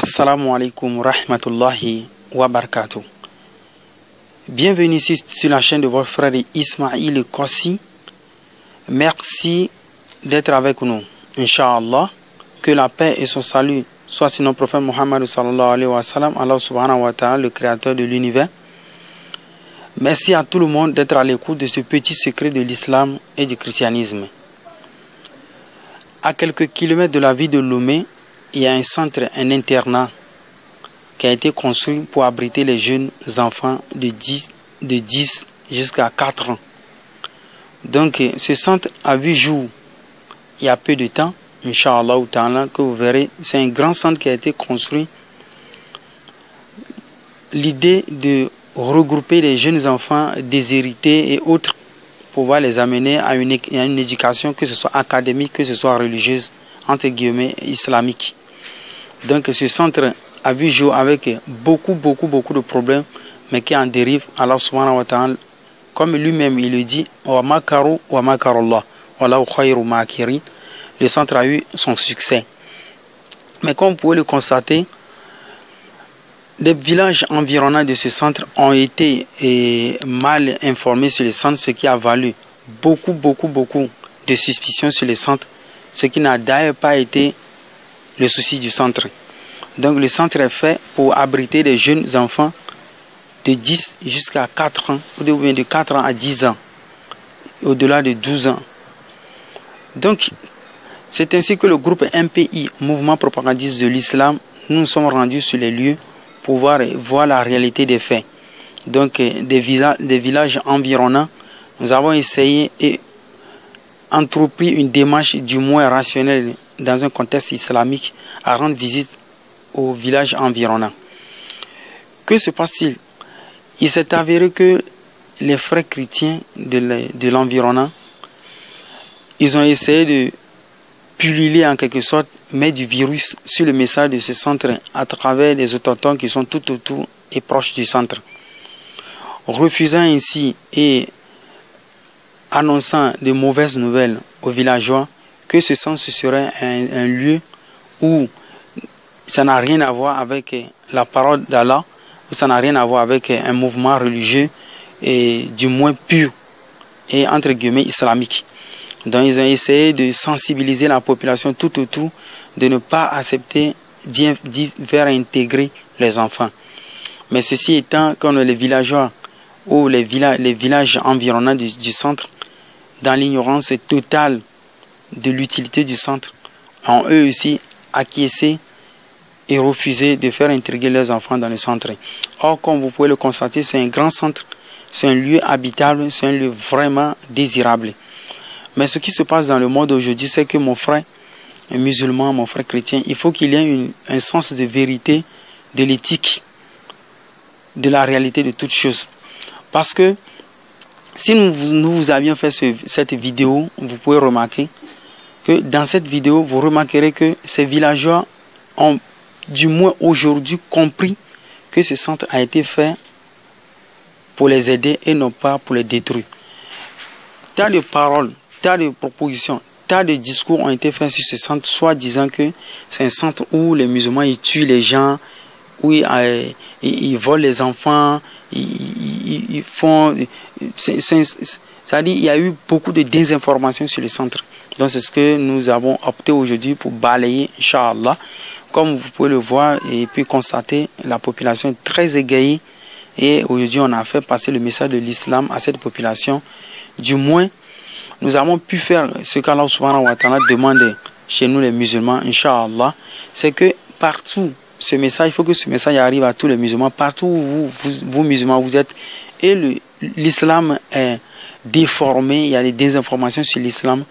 Assalamu alaikum rahmatullahi wa barakatuh. Bienvenue ici sur la chaîne de votre frère Ismail Kossi. Merci d'être avec nous. Inch'Allah, que la paix et son salut soient sur notre prophète Muhammad sallallahu alayhi wa sallam, Allah subhanahu wa ta'ala, le créateur de l'univers. Merci à tout le monde d'être à l'écoute de ce petit secret de l'islam et du christianisme. À quelques kilomètres de la ville de Lomé, il y a un centre, un internat qui a été construit pour abriter les jeunes enfants de 10 jusqu'à 4 ans. Donc ce centre a vu jour il y a peu de temps, Inch'Allah, que vous verrez, c'est un grand centre qui a été construit. L'idée de regrouper les jeunes enfants déshérités et autres pour pouvoir les amener à une éducation, que ce soit académique, que ce soit religieuse, entre guillemets, islamique. Donc ce centre a vu jour avec beaucoup de problèmes, mais qui en dérive. Allah subhanahu wa ta'ala, comme lui-même il le dit, wa makaru wa makarullah wallahu khayru makirin. Le centre a eu son succès. Mais comme vous pouvez le constater, les villages environnants de ce centre ont été mal informés sur le centre, ce qui a valu beaucoup de suspicions sur le centre, ce qui n'a d'ailleurs pas été le souci du centre. Donc le centre est fait pour abriter des jeunes enfants de 10 jusqu'à 4 ans, ou bien de 4 ans à 10 ans, au-delà de 12 ans. Donc c'est ainsi que le groupe MPI, Mouvement Propagandiste de l'Islam, nous sommes rendus sur les lieux pour voir la réalité des faits. Donc des villages environnants, nous avons essayé et entrepris une démarche du moins rationnelle dans un contexte islamique à rendre visite aux villages environnants. Que se passe-t-il? Il s'est avéré que les frères chrétiens de l'environnant, ils ont essayé de pulluler en quelque sorte, mettre du virus sur le message de ce centre à travers les autochtones qui sont tout autour et proches du centre. Refusant ainsi et annonçant de mauvaises nouvelles aux villageois que ce centre serait un lieu où ça n'a rien à voir avec la parole d'Allah, où ça n'a rien à voir avec un mouvement religieux et du moins pur et entre guillemets islamique. Donc ils ont essayé de sensibiliser la population tout autour, de ne pas accepter d'y faire intégrer les enfants. Mais ceci étant, comme les villageois ou les villages environnants du centre, dans l'ignorance totale de l'utilité du centre, ont eux aussi acquiescé et refusé de faire intégrer leurs enfants dans le centre. Or, comme vous pouvez le constater, c'est un grand centre, c'est un lieu habitable, c'est un lieu vraiment désirable. Mais ce qui se passe dans le monde aujourd'hui, c'est que mon frère musulman, mon frère chrétien, il faut qu'il y ait un sens de vérité, de l'éthique, de la réalité de toutes choses. Parce que si nous vous avions fait cette vidéo, vous pouvez remarquer que dans cette vidéo, vous remarquerez que ces villageois ont du moins aujourd'hui compris que ce centre a été fait pour les aider et non pas pour les détruire. Tant de paroles, tas de propositions, tas de discours ont été faits sur ce centre, soit disant que c'est un centre où les musulmans ils tuent les gens, où ils volent les enfants, ils font... C'est-à-dire il y a eu beaucoup de désinformation sur le centre. Donc c'est ce que nous avons opté aujourd'hui pour balayer, Inch'Allah. Comme vous pouvez le voir et puis constater, la population est très égayée. Et aujourd'hui on a fait passer le message de l'islam à cette population. Du moins, nous avons pu faire ce qu'Allah subhanahu wa ta'ala demande chez nous les musulmans, Inch'Allah, c'est que partout, ce message, il faut que ce message arrive à tous les musulmans, partout où vous musulmans vous êtes, et l'islam est déformé, il y a des désinformations sur l'islam,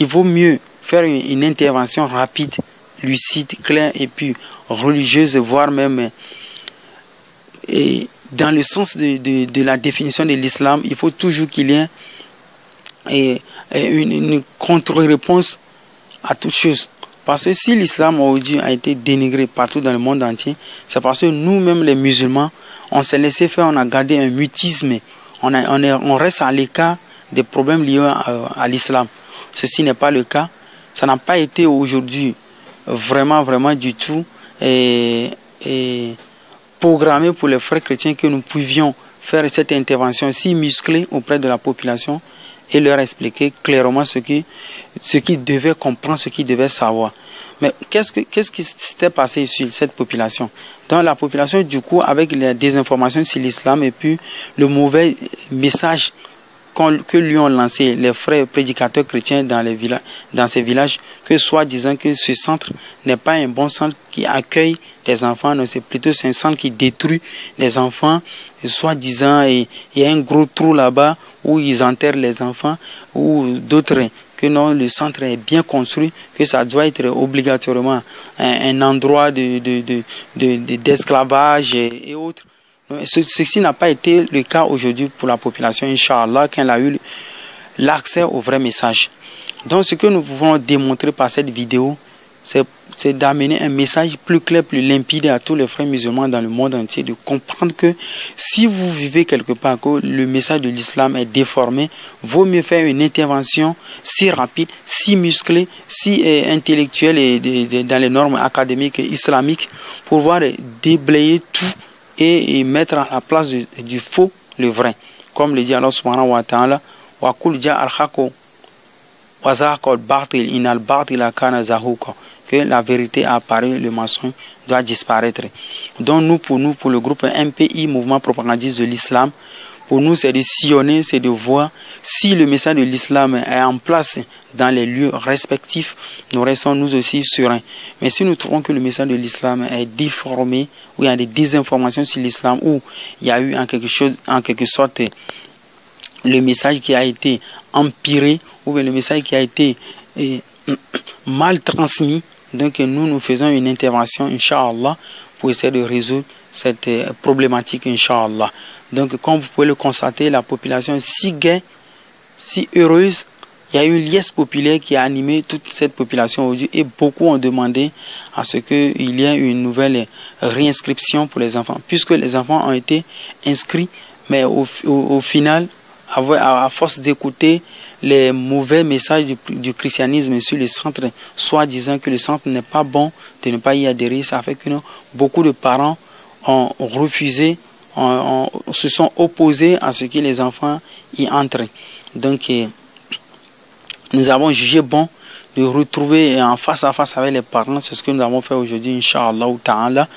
il vaut mieux faire une intervention rapide, lucide, claire et puis religieuse, voire même dans le sens de la définition de l'islam, il faut toujours qu'il y ait une contre-réponse à toutes choses. Parce que si l'islam aujourd'hui a été dénigré partout dans le monde entier, c'est parce que nous-mêmes les musulmans, on s'est laissé faire, on a gardé un mutisme, on reste à l'écart des problèmes liés à l'islam. Ceci n'est pas le cas. Ça n'a pas été aujourd'hui vraiment du tout programmé pour les frères chrétiens que nous pouvions faire cette intervention si musclée auprès de la population et leur expliquer clairement ce qu'ils devaient comprendre, ce qu'ils devaient savoir. Mais qu'est-ce qui s'était passé sur cette population? Dans la population, du coup, avec les désinformations sur l'islam et puis le mauvais message que lui ont lancé les frères prédicateurs chrétiens dans ces villages, que soi-disant que ce centre n'est pas un bon centre qui accueille des enfants, non, c'est plutôt un centre qui détruit les enfants, soi-disant il y a un gros trou là-bas où ils enterrent les enfants, ou d'autres que non, le centre est bien construit, que ça doit être obligatoirement un endroit d'esclavage et autres. Ceci n'a pas été le cas aujourd'hui pour la population, Inch'Allah, quand elle a eu l'accès au vrai message. Donc ce que nous pouvons démontrer par cette vidéo, c'est d'amener un message plus clair, plus limpide à tous les frères musulmans dans le monde entier, de comprendre que si vous vivez quelque part que le message de l'islam est déformé, vaut mieux faire une intervention si rapide, si musclée, si intellectuelle et dans les normes académiques et islamiques pour pouvoir déblayer tout et mettre à la place du faux le vrai. Comme le dit Allah subhanahu wa ta'ala, wa kul ja al-haqo wa zaqa al-batil inal batila kana zahuqa, que la vérité a apparu, le mensonge doit disparaître. Donc pour le groupe MPI, Mouvement Propagandiste de l'Islam, pour nous c'est de sillonner, c'est de voir si le message de l'islam est en place dans les lieux respectifs, nous restons nous aussi sereins. Mais si nous trouvons que le message de l'islam est déformé, ou il y a des désinformations sur l'islam, ou il y a eu en quelque sorte le message qui a été empiré, ou bien le message qui a été mal transmis, donc nous faisons une intervention, Inch'Allah, pour essayer de résoudre cette problématique, Inch'Allah. Donc, comme vous pouvez le constater, la population est si gaie, si heureuse. Il y a une liesse populaire qui a animé toute cette population aujourd'hui et beaucoup ont demandé à ce qu'il y ait une nouvelle réinscription pour les enfants, puisque les enfants ont été inscrits, mais au final, à force d'écouter les mauvais messages du christianisme sur le centre, soit disant que le centre n'est pas bon, de ne pas y adhérer, ça fait que beaucoup de parents ont refusé, se sont opposés à ce que les enfants y entrent. Donc, nous avons jugé bon de retrouver en face à face avec les parents. C'est ce que nous avons fait aujourd'hui, Inch'Allah ta'ala.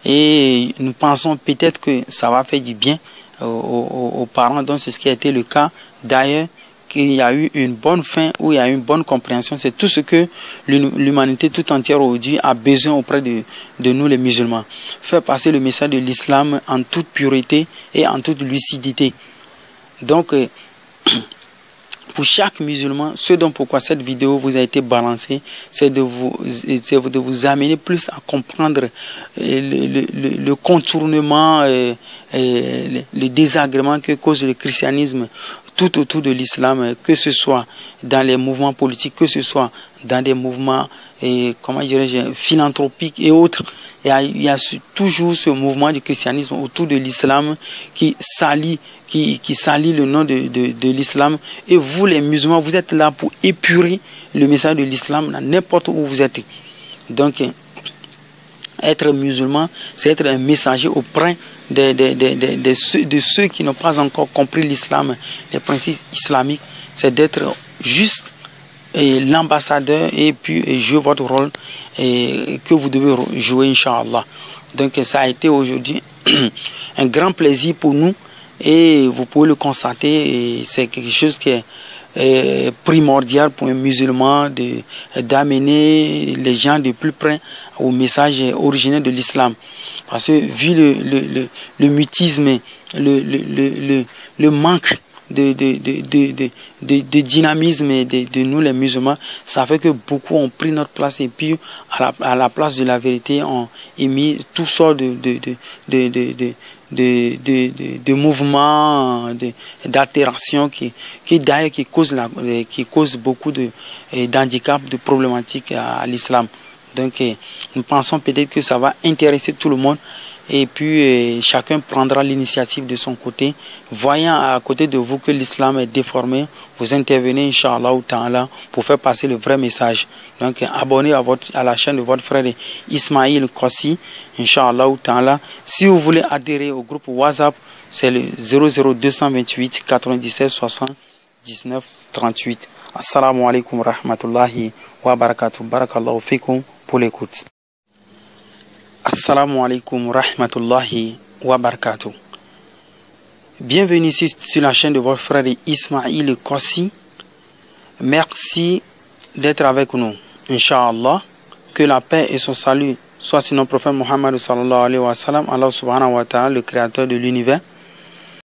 Et nous pensons peut-être que ça va faire du bien aux parents. Donc, c'est ce qui a été le cas. D'ailleurs, qu'il y a eu une bonne fin, où il y a eu une bonne compréhension. C'est tout ce que l'humanité tout entière aujourd'hui a besoin auprès de nous les musulmans. Faire passer le message de l'islam en toute pureté et en toute lucidité. Donc, pour chaque musulman, ce dont pourquoi cette vidéo vous a été balancée, c'est de vous amener plus à comprendre le contournement, le désagrément que cause le christianisme tout autour de l'islam, que ce soit dans les mouvements politiques, que ce soit dans des mouvements comment dirais-je, philanthropiques et autres. Il y a toujours ce mouvement du christianisme autour de l'islam qui salit le nom de l'islam. Et vous les musulmans, vous êtes là pour épurer le message de l'islam n'importe où vous êtes. Donc, être musulman, c'est être un messager auprès de ceux qui n'ont pas encore compris l'islam, les principes islamiques. C'est d'être juste l'ambassadeur et puis jouer votre rôle que vous devez jouer, Inch'Allah. Donc ça a été aujourd'hui un grand plaisir pour nous et vous pouvez le constater, c'est quelque chose qui est primordial pour un musulman d'amener les gens de plus près au message originel de l'islam. Parce que vu le mutisme, le manque de dynamisme de nous les musulmans, ça fait que beaucoup ont pris notre place et puis à la place de la vérité ont émis toutes sortes de mouvements, d'altérations qui causent beaucoup d'handicaps, de problématiques à l'islam. Donc nous pensons peut-être que ça va intéresser tout le monde et puis chacun prendra l'initiative de son côté. Voyant à côté de vous que l'islam est déformé, vous intervenez, Inch'Allah ta'ala, pour faire passer le vrai message. Donc abonnez à la chaîne de votre frère Ismail Kossi, Inch'Allah ta'ala. Si vous voulez adhérer au groupe WhatsApp, c'est le 00228 97 79 38. Assalamu alaikum wa rahmatullahi wa barakatuh. Barakallahu fikum pour l'écoute. Assalamu alaikum wa rahmatullahi wa barakatuh. Bienvenue ici sur la chaîne de votre frère Ismail Kossi. Merci d'être avec nous. Inch'Allah, que la paix et son salut soient sur notre prophète Muhammad sallallahu alayhi wa sallam, Allah subhanahu wa ta'ala, le créateur de l'univers.